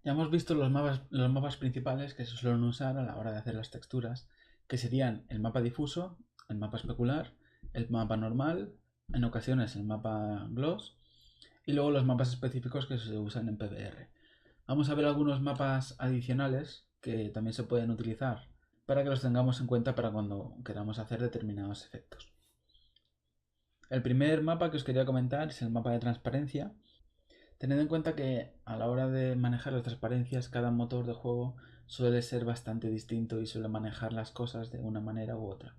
Ya hemos visto los mapas principales que se suelen usar a la hora de hacer las texturas, que serían el mapa difuso, el mapa especular, el mapa normal, en ocasiones el mapa gloss y luego los mapas específicos que se usan en PBR. Vamos a ver algunos mapas adicionales que también se pueden utilizar para que los tengamos en cuenta para cuando queramos hacer determinados efectos. El primer mapa que os quería comentar es el mapa de transparencia. Tened en cuenta que a la hora de manejar las transparencias, cada motor de juego suele ser bastante distinto y suele manejar las cosas de una manera u otra.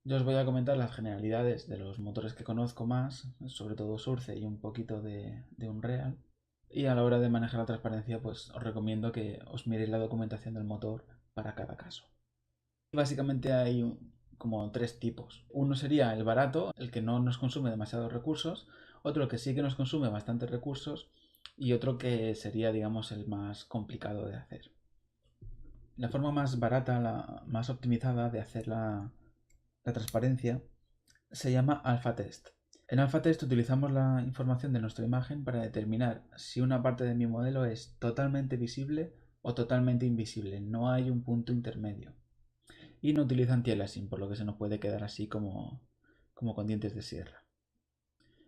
Yo os voy a comentar las generalidades de los motores que conozco más, sobre todo Source y un poquito de Unreal. Y a la hora de manejar la transparencia, pues os recomiendo que os miréis la documentación del motor para cada caso. Básicamente hay como tres tipos. Uno sería el barato, el que no nos consume demasiados recursos, otro que sí que nos consume bastantes recursos y otro que sería, digamos, el más complicado de hacer. La forma más barata, la más optimizada de hacer la transparencia se llama alpha test. En alpha test utilizamos la información de nuestra imagen para determinar si una parte de mi modelo es totalmente visible o totalmente invisible. No hay un punto intermedio. Y no utiliza anti-aliasing, por lo que se nos puede quedar así como con dientes de sierra.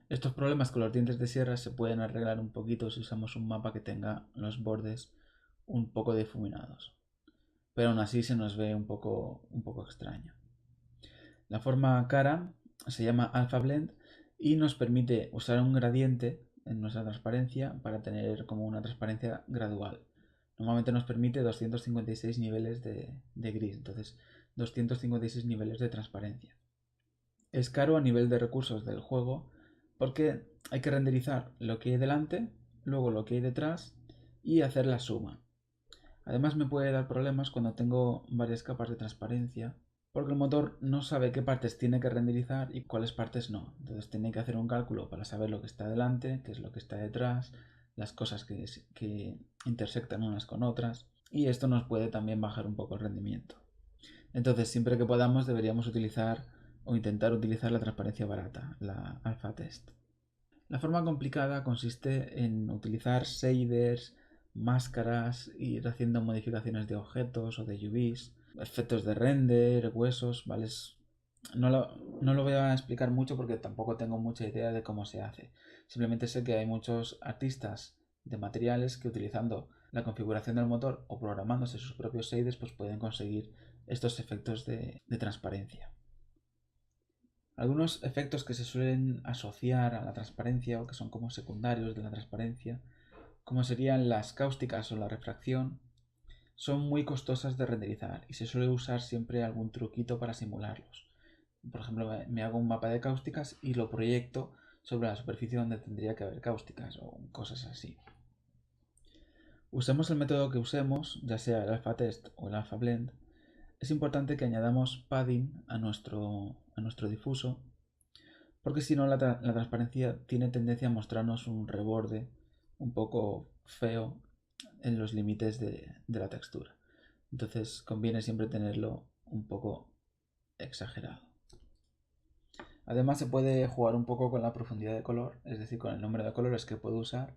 Estos problemas con los dientes de sierra se pueden arreglar un poquito si usamos un mapa que tenga los bordes un poco difuminados, pero aún así se nos ve un poco extraño. La forma cara se llama Alpha Blend y nos permite usar un gradiente en nuestra transparencia para tener como una transparencia gradual. Normalmente nos permite 256 niveles de gris, entonces 256 niveles de transparencia. Es caro a nivel de recursos del juego porque hay que renderizar lo que hay delante, luego lo que hay detrás y hacer la suma. Además me puede dar problemas cuando tengo varias capas de transparencia porque el motor no sabe qué partes tiene que renderizar y cuáles partes no. Entonces tiene que hacer un cálculo para saber lo que está delante, qué es lo que está detrás, las cosas que intersectan unas con otras y esto nos puede también bajar un poco el rendimiento. Entonces siempre que podamos deberíamos utilizar o intentar utilizar la transparencia barata, la alpha test. La forma complicada consiste en utilizar shaders, máscaras, ir haciendo modificaciones de objetos o de UVs, efectos de render, huesos, ¿vale? No lo voy a explicar mucho porque tampoco tengo mucha idea de cómo se hace. Simplemente sé que hay muchos artistas de materiales que utilizando la configuración del motor o programándose sus propios shaders pues pueden conseguir estos efectos de transparencia. Algunos efectos que se suelen asociar a la transparencia o que son como secundarios de la transparencia, como serían las cáusticas o la refracción, son muy costosas de renderizar y se suele usar siempre algún truquito para simularlos. Por ejemplo, me hago un mapa de cáusticas y lo proyecto sobre la superficie donde tendría que haber cáusticas o cosas así. Usemos el método que usemos, ya sea el alpha test o el alpha blend, es importante que añadamos padding a nuestro difuso porque si no la transparencia tiene tendencia a mostrarnos un reborde un poco feo en los límites de la textura. Entonces conviene siempre tenerlo un poco exagerado. Además se puede jugar un poco con la profundidad de color, es decir, con el número de colores que puedo usar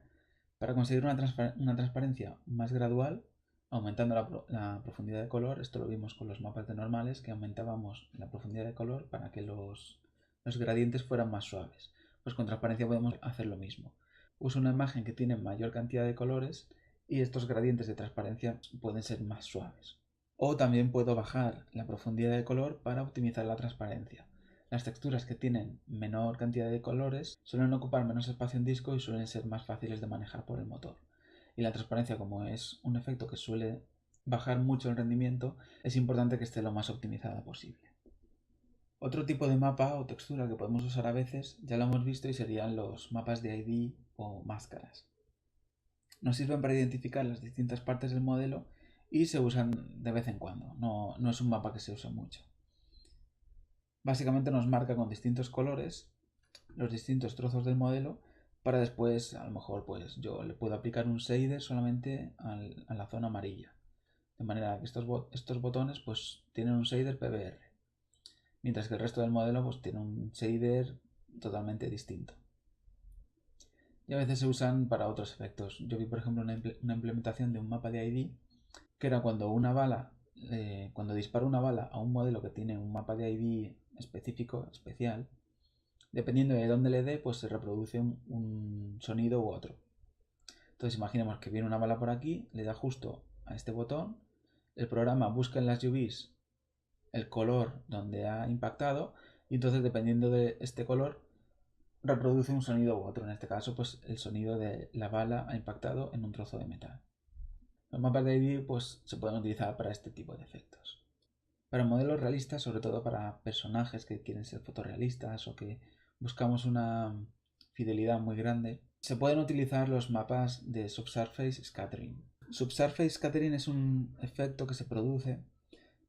para conseguir una transparencia más gradual, aumentando la profundidad de color. Esto lo vimos con los mapas de normales, que aumentábamos la profundidad de color para que los gradientes fueran más suaves. Pues con transparencia podemos hacer lo mismo. Uso una imagen que tiene mayor cantidad de colores y estos gradientes de transparencia pueden ser más suaves. O también puedo bajar la profundidad de color para optimizar la transparencia. Las texturas que tienen menor cantidad de colores suelen ocupar menos espacio en disco y suelen ser más fáciles de manejar por el motor. Y la transparencia, como es un efecto que suele bajar mucho el rendimiento, es importante que esté lo más optimizada posible. Otro tipo de mapa o textura que podemos usar a veces, ya lo hemos visto y serían los mapas de ID o máscaras. Nos sirven para identificar las distintas partes del modelo y se usan de vez en cuando, no es un mapa que se use mucho. Básicamente nos marca con distintos colores los distintos trozos del modelo para después, a lo mejor, pues yo le puedo aplicar un shader solamente a la zona amarilla. De manera que estos botones pues tienen un shader PBR, mientras que el resto del modelo pues tiene un shader totalmente distinto. y a veces se usan para otros efectos. Yo vi, por ejemplo, una implementación de un mapa de ID que era cuando cuando disparo una bala a un modelo que tiene un mapa de ID específico, especial, dependiendo de dónde le dé, pues se reproduce un sonido u otro. Entonces imaginemos que viene una bala por aquí, le da justo a este botón, el programa busca en las UVs el color donde ha impactado y entonces dependiendo de este color reproduce un sonido u otro. En este caso, pues el sonido de la bala ha impactado en un trozo de metal. Los mapas de ID pues, se pueden utilizar para este tipo de efectos. Para modelos realistas, sobre todo para personajes que quieren ser fotorrealistas o que buscamos una fidelidad muy grande, se pueden utilizar los mapas de Subsurface Scattering. Subsurface Scattering es un efecto que se produce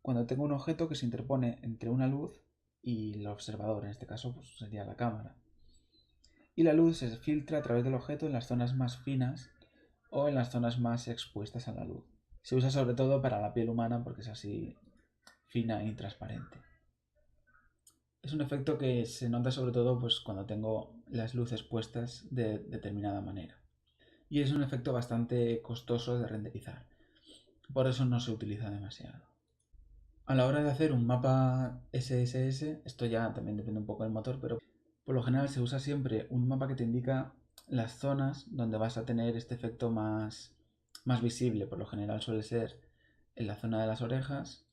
cuando tengo un objeto que se interpone entre una luz y el observador, en este caso pues, sería la cámara. Y la luz se filtra a través del objeto en las zonas más finas o en las zonas más expuestas a la luz. Se usa sobre todo para la piel humana porque es así fina y transparente. Es un efecto que se nota sobre todo pues, cuando tengo las luces puestas de determinada manera. Y es un efecto bastante costoso de renderizar. Por eso no se utiliza demasiado. A la hora de hacer un mapa SSS, esto ya también depende un poco del motor, pero por lo general se usa siempre un mapa que te indica las zonas donde vas a tener este efecto más visible. Por lo general suele ser en la zona de las orejas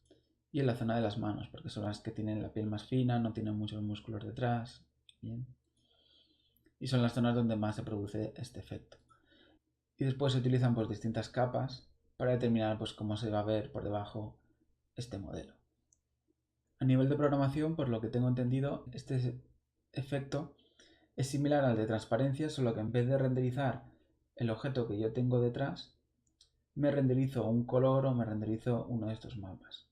y en la zona de las manos, porque son las que tienen la piel más fina, no tienen muchos músculos detrás. Bien. Y son las zonas donde más se produce este efecto. Y después se utilizan pues, distintas capas para determinar pues, cómo se va a ver por debajo este modelo. A nivel de programación, por lo que tengo entendido, este efecto es similar al de transparencia, solo que en vez de renderizar el objeto que yo tengo detrás, me renderizo un color o me renderizo uno de estos mapas.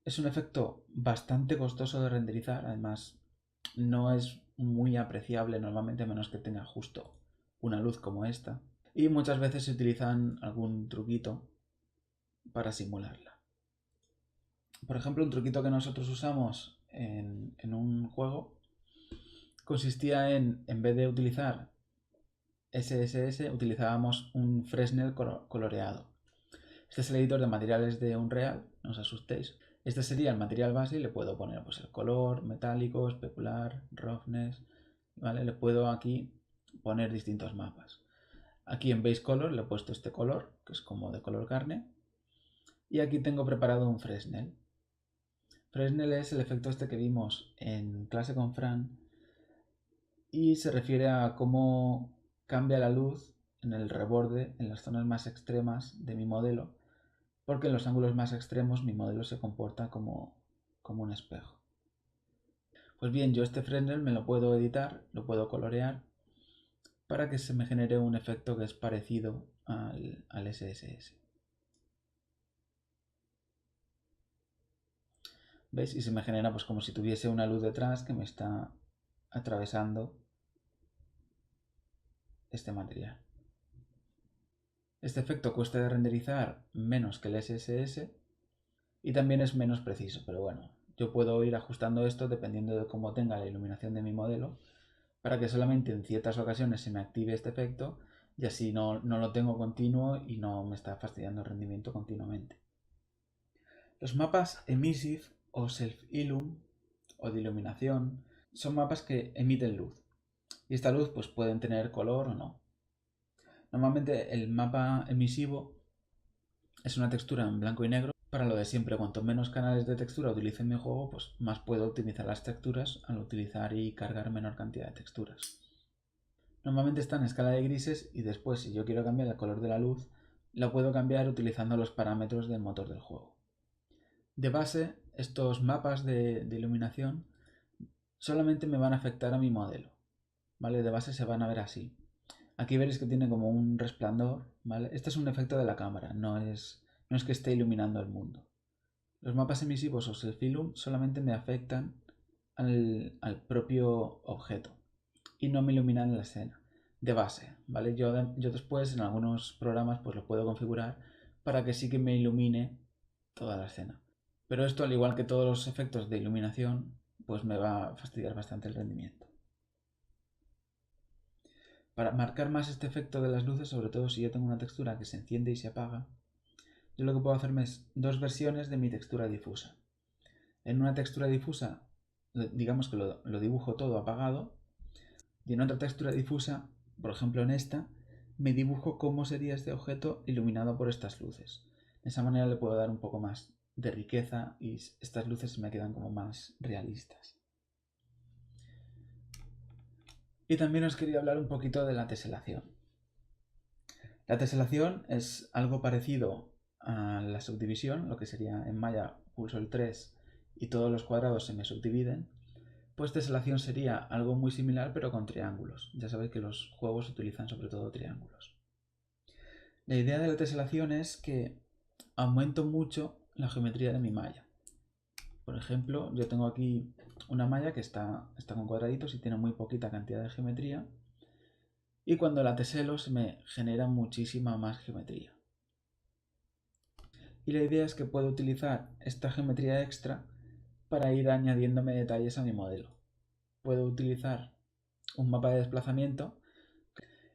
Es un efecto bastante costoso de renderizar, además no es muy apreciable normalmente a menos que tenga justo una luz como esta. Y muchas veces se utilizan algún truquito para simularla. Por ejemplo, un truquito que nosotros usamos en un juego consistía en vez de utilizar SSS, utilizábamos un Fresnel coloreado. Este es el editor de materiales de Unreal, no os asustéis. Este sería el material base y le puedo poner pues, el color, metálico, especular, roughness, ¿vale? Le puedo aquí poner distintos mapas. Aquí en Base Color le he puesto este color, que es como de color carne. Y aquí tengo preparado un Fresnel. Fresnel es el efecto este que vimos en clase con Fran y se refiere a cómo cambia la luz en el reborde en las zonas más extremas de mi modelo, porque en los ángulos más extremos mi modelo se comporta como un espejo. Pues bien, yo este Fresnel me lo puedo editar, lo puedo colorear para que se me genere un efecto que es parecido al SSS. ¿Veis? Y se me genera pues como si tuviese una luz detrás que me está atravesando este material. Este efecto cuesta de renderizar menos que el SSS y también es menos preciso, pero bueno, yo puedo ir ajustando esto dependiendo de cómo tenga la iluminación de mi modelo para que solamente en ciertas ocasiones se me active este efecto y así no lo tengo continuo y no me está fastidiando el rendimiento continuamente. Los mapas Emissive o Self-Illum o de iluminación son mapas que emiten luz y esta luz pues pueden tener color o no. Normalmente el mapa emisivo es una textura en blanco y negro. Para lo de siempre, cuanto menos canales de textura utilice en mi juego, pues más puedo optimizar las texturas al utilizar y cargar menor cantidad de texturas. Normalmente está en escala de grises y después, si yo quiero cambiar el color de la luz, lo puedo cambiar utilizando los parámetros del motor del juego. De base, estos mapas de iluminación solamente me van a afectar a mi modelo, ¿vale? De base se van a ver así. Aquí veréis que tiene como un resplandor, ¿vale? Este es un efecto de la cámara, no es que esté iluminando el mundo. Los mapas emisivos o self-illum solamente me afectan al propio objeto y no me iluminan la escena de base, ¿vale? Yo después en algunos programas pues lo puedo configurar para que sí que me ilumine toda la escena. Pero esto, al igual que todos los efectos de iluminación, pues me va a fastidiar bastante el rendimiento. Para marcar más este efecto de las luces, sobre todo si yo tengo una textura que se enciende y se apaga, yo lo que puedo hacerme es dos versiones de mi textura difusa. En una textura difusa, digamos que lo dibujo todo apagado, y en otra textura difusa, por ejemplo en esta, me dibujo cómo sería este objeto iluminado por estas luces. De esa manera le puedo dar un poco más de riqueza y estas luces me quedan como más realistas. Y también os quería hablar un poquito de la teselación. La teselación es algo parecido a la subdivisión, lo que sería en Maya pulso el 3 y todos los cuadrados se me subdividen. Pues teselación sería algo muy similar pero con triángulos. Ya sabéis que los juegos utilizan sobre todo triángulos. La idea de la teselación es que aumento mucho la geometría de mi malla. Por ejemplo, yo tengo aquí una malla que está con cuadraditos y tiene muy poquita cantidad de geometría. Y cuando la teselo se me genera muchísima más geometría. Y la idea es que puedo utilizar esta geometría extra para ir añadiéndome detalles a mi modelo. Puedo utilizar un mapa de desplazamiento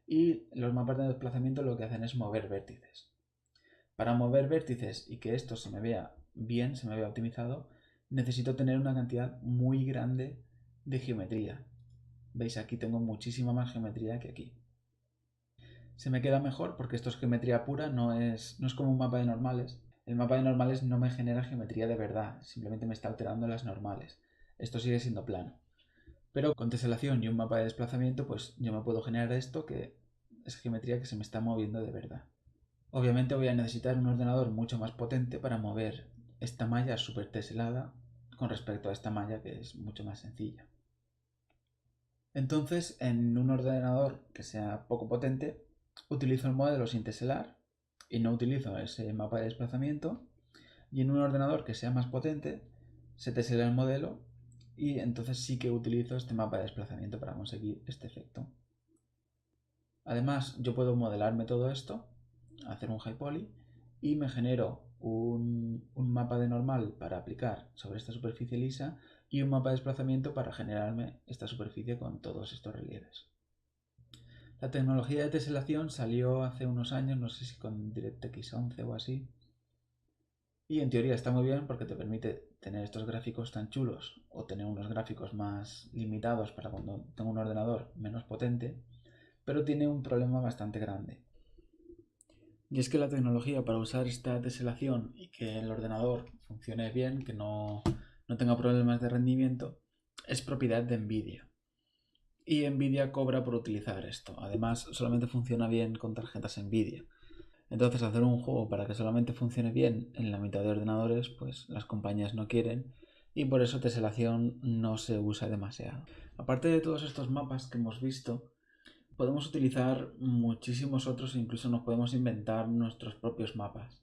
y los mapas de desplazamiento lo que hacen es mover vértices. Para mover vértices y que esto se me vea bien, se me vea optimizado, necesito tener una cantidad muy grande de geometría. Veis, aquí tengo muchísima más geometría que aquí. Se me queda mejor porque esto es geometría pura, no es como un mapa de normales. El mapa de normales no me genera geometría de verdad, simplemente me está alterando las normales. Esto sigue siendo plano. Pero con teselación y un mapa de desplazamiento, pues yo me puedo generar esto que es geometría que se me está moviendo de verdad. Obviamente voy a necesitar un ordenador mucho más potente para mover esta malla súper teselada con respecto a esta malla que es mucho más sencilla. Entonces, en un ordenador que sea poco potente, utilizo el modelo sin teselar y no utilizo ese mapa de desplazamiento. Y en un ordenador que sea más potente, se tesela el modelo y entonces sí que utilizo este mapa de desplazamiento para conseguir este efecto. Además, yo puedo modelarme todo esto, hacer un high poly y me genero un mapa de normal para aplicar sobre esta superficie lisa y un mapa de desplazamiento para generarme esta superficie con todos estos relieves. La tecnología de teselación salió hace unos años, no sé si con DirectX 11 o así, y en teoría está muy bien porque te permite tener estos gráficos tan chulos o tener unos gráficos más limitados para cuando tengo un ordenador menos potente, pero tiene un problema bastante grande. Y es que la tecnología para usar esta teselación y que el ordenador funcione bien, que no tenga problemas de rendimiento, es propiedad de Nvidia. Y Nvidia cobra por utilizar esto. Además, solamente funciona bien con tarjetas Nvidia. Entonces, hacer un juego para que solamente funcione bien en la mitad de ordenadores, pues las compañías no quieren y por eso teselación no se usa demasiado. Aparte de todos estos mapas que hemos visto, podemos utilizar muchísimos otros e incluso nos podemos inventar nuestros propios mapas.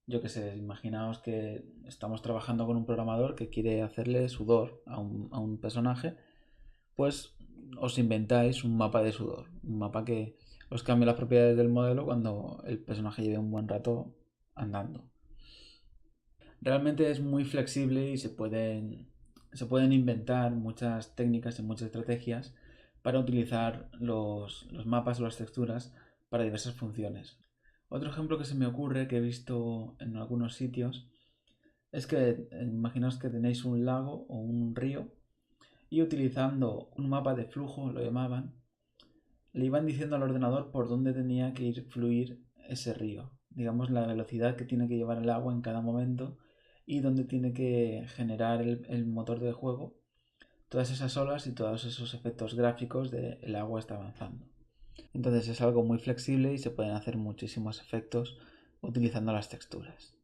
Yo qué sé, imaginaos que estamos trabajando con un programador que quiere hacerle sudor a un personaje, pues os inventáis un mapa de sudor, un mapa que os cambie las propiedades del modelo cuando el personaje lleve un buen rato andando. Realmente es muy flexible y se pueden inventar muchas técnicas y muchas estrategias para utilizar los mapas o las texturas para diversas funciones. Otro ejemplo que se me ocurre que he visto en algunos sitios es que imaginaos que tenéis un lago o un río y utilizando un mapa de flujo, lo llamaban, le iban diciendo al ordenador por dónde tenía que ir fluir ese río, digamos la velocidad que tiene que llevar el agua en cada momento y dónde tiene que generar el motor de juego todas esas olas y todos esos efectos gráficos de el agua está avanzando. Entonces es algo muy flexible y se pueden hacer muchísimos efectos utilizando las texturas.